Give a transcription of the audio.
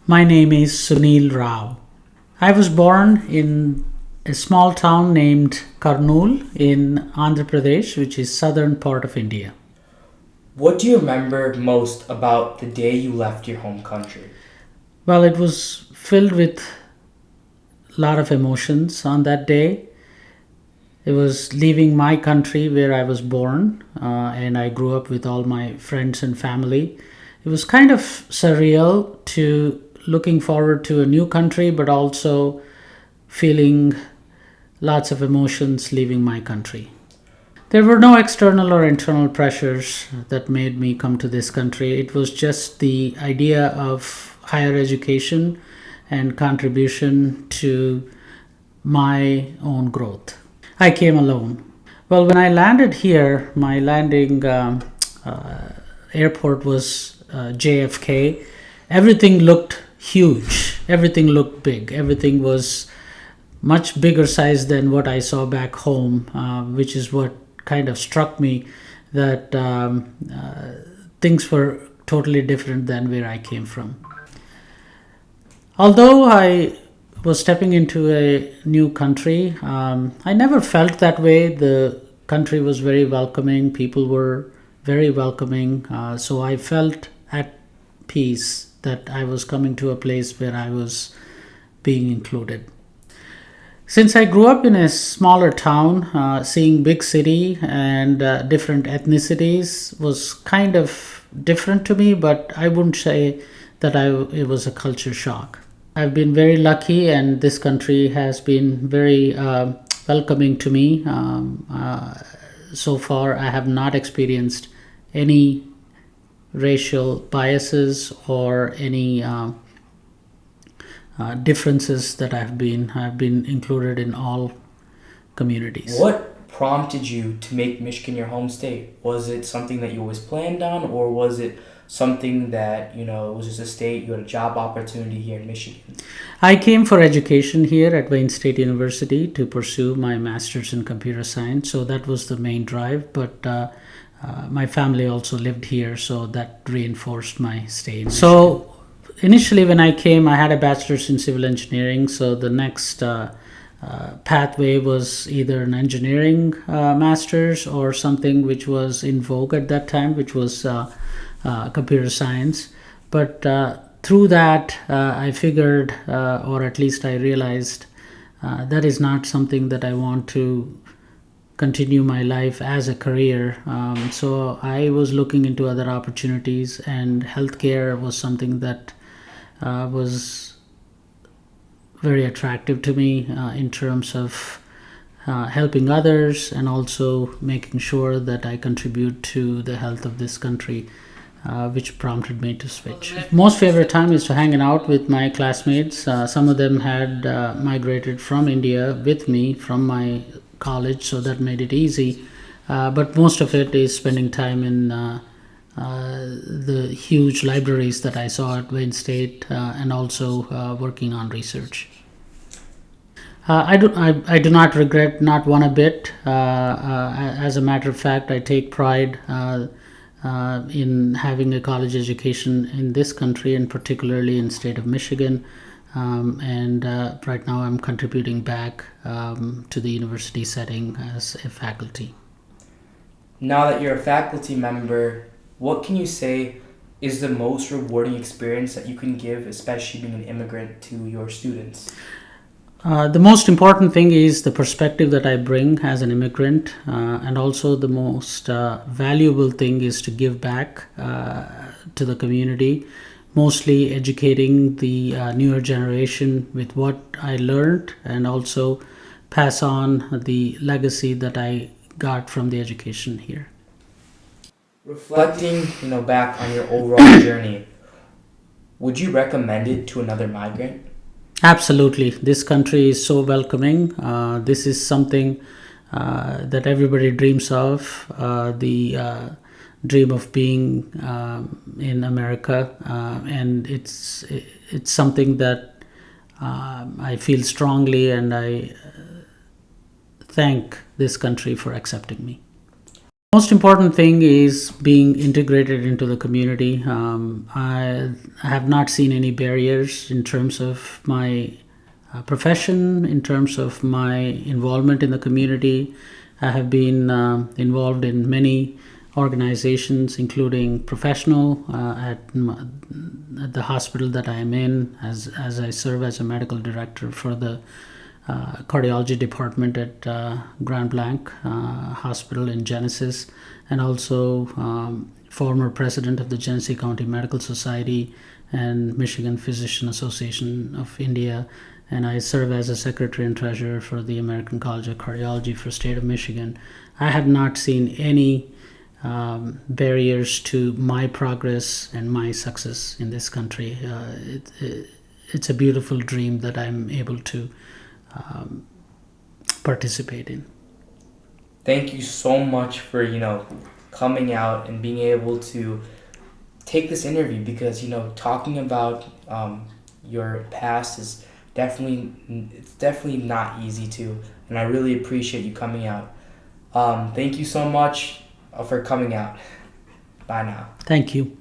My name is Sunil Rao. I was born in a small town named Kurnool in Andhra Pradesh, which is southern part of India. What do you remember most about the day you left your home country? Well, it was filled with a lot of emotions on that day. It was leaving my country where I was born, and I grew up with all my friends and family. It was kind of surreal to looking forward to a new country, but also feeling lots of emotions leaving my country. There were no external or internal pressures that made me come to this country. It was just the idea of higher education and contribution to my own growth. I came alone. Well, when I landed here, my landing airport was JFK. Everything looked huge. Everything looked big. Everything was much bigger size than what I saw back home, which is what kind of struck me that things were totally different than where I came from. Although I was stepping into a new country, I never felt that way. The country was very welcoming, people were very welcoming, so I felt at peace that I was coming to a place where I was being included. Since I grew up in a smaller town, seeing big city and different ethnicities was kind of different to me, but I wouldn't say that it was a culture shock. I've been very lucky, and this country has been very welcoming to me. So far, I have not experienced any racial biases or any differences that I've been included in all communities. What prompted you to make Michigan your home state? Was it something that you always planned on, or was it something that, it was just a state, you had a job opportunity here in Michigan? I came for education here at Wayne State University to pursue my master's in computer science, so that was the main drive. But my family also lived here, so that reinforced my stay in Michigan. So initially, when I came, I had a bachelor's in civil engineering, so the next pathway was either an engineering master's or something which was in vogue at that time, which was computer science. But through that, I figured, or at least I realized, that is not something that I want to continue my life as a career. So I was looking into other opportunities, and healthcare was something that was very attractive to me in terms of helping others and also making sure that I contribute to the health of this country, which prompted me to switch. Most favorite time is to hanging out with my classmates. Some of them had migrated from India with me from my college, so that made it easy. But most of it is spending time in the huge libraries that I saw at Wayne State, and also working on research. I do not regret, not one a bit. As a matter of fact, I take pride in having a college education in this country, and particularly in state of Michigan. And right now I'm contributing back to the university setting as a faculty. Now that you're a faculty member, what can you say is the most rewarding experience that you can give, especially being an immigrant, to your students? The most important thing is the perspective that I bring as an immigrant, and also the most valuable thing is to give back to the community, mostly educating the newer generation with what I learned, and also pass on the legacy that I got from the education here. Reflecting, back on your overall journey, would you recommend it to another migrant? Absolutely. This country is so welcoming. This is something that everybody dreams of, the dream of being in America. And it's something that I feel strongly, and I thank this country for accepting me. Most important thing is being integrated into the community. I have not seen any barriers in terms of my profession, in terms of my involvement in the community. I have been involved in many organizations, including professional at the hospital that I am in, as I serve as a medical director for the cardiology department at Grand Blanc Hospital in Genesee, and also former president of the Genesee County Medical Society and Michigan Physician Association of India. And I serve as a secretary and treasurer for the American College of Cardiology for state of Michigan. I have not seen any barriers to my progress and my success in this country. It's a beautiful dream that I'm able to participate in. Thank you so much for coming out and being able to take this interview, because talking about your past is definitely not easy to, and I really appreciate you coming out. Thank you so much for coming out. Bye now. Thank you.